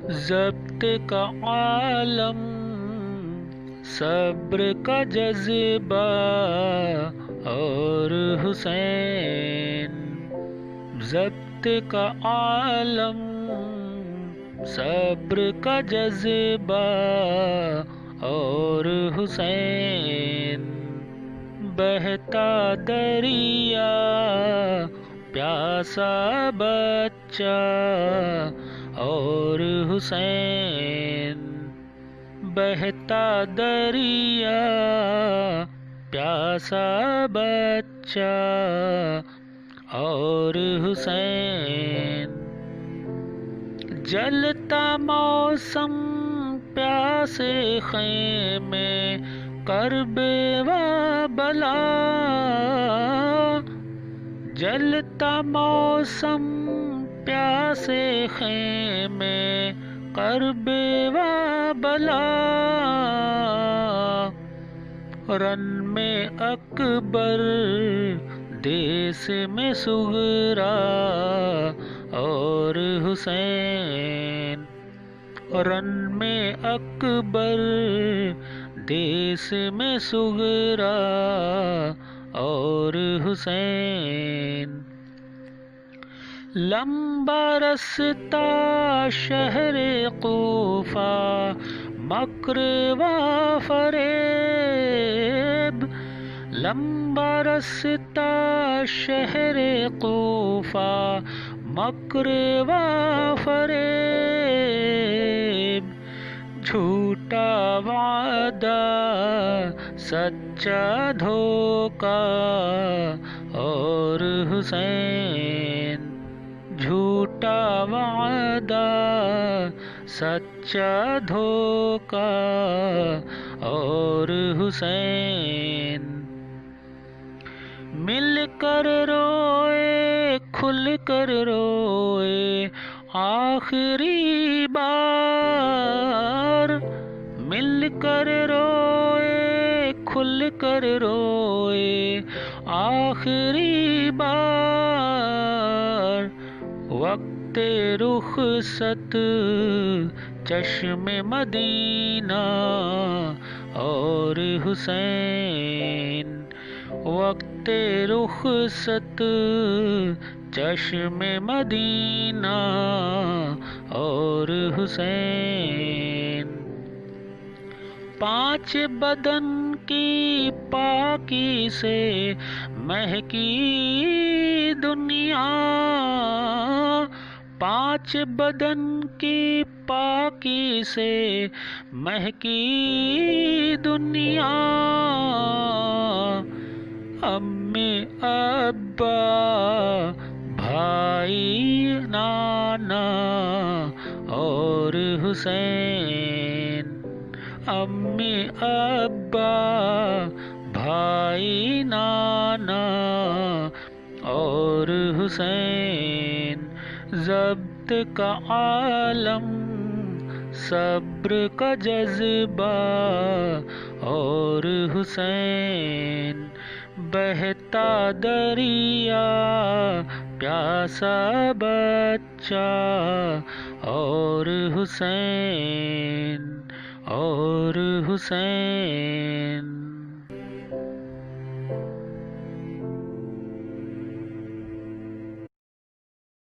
ضبط کا عالم، صبر کا جذبہ اور حسین، ضبط کا عالم، صبر کا جذبہ اور حسین، بہتا دریا پیاسا بچہ اور حسین، بہتا دریا پیاسا بچہ اور حسین، جلتا موسم پیاسے خیمے کرب و بلا، جلتا موسم پیاسے خیمے کرب و بلا، رن میں اکبر دیس میں صغرا اور حسین، رن میں اکبر دیس میں صغرا اور حسین، لمبا رستہ شہر کوفہ مکر و فریب، لمبا رستہ شہر کوفہ مکر و فریب، جھوٹا وعدہ سچا دھوکا اور حسین، جھوٹا وعدہ سچا دھوکا اور حسین، مل کر روئے کھل کر روئے آخری بار، مل کر روئے کھل کر روئے آخری بار، وقت رخصت چشم مدینہ اور حسین، وقت رخصت چشم مدینہ اور حسین، پانچ بدن کی پاکی سے مہکی دنیا، پانچ بدن کی پاکی سے مہکی دنیا، امی ابا بھائی نانا اور حسین، امی ابا بھائی نانا اور حسین، ضبط کا عالم، صبر کا جذبہ اور حسین، بہتا دریا پیاسا بچہ اور حسین اور حسین۔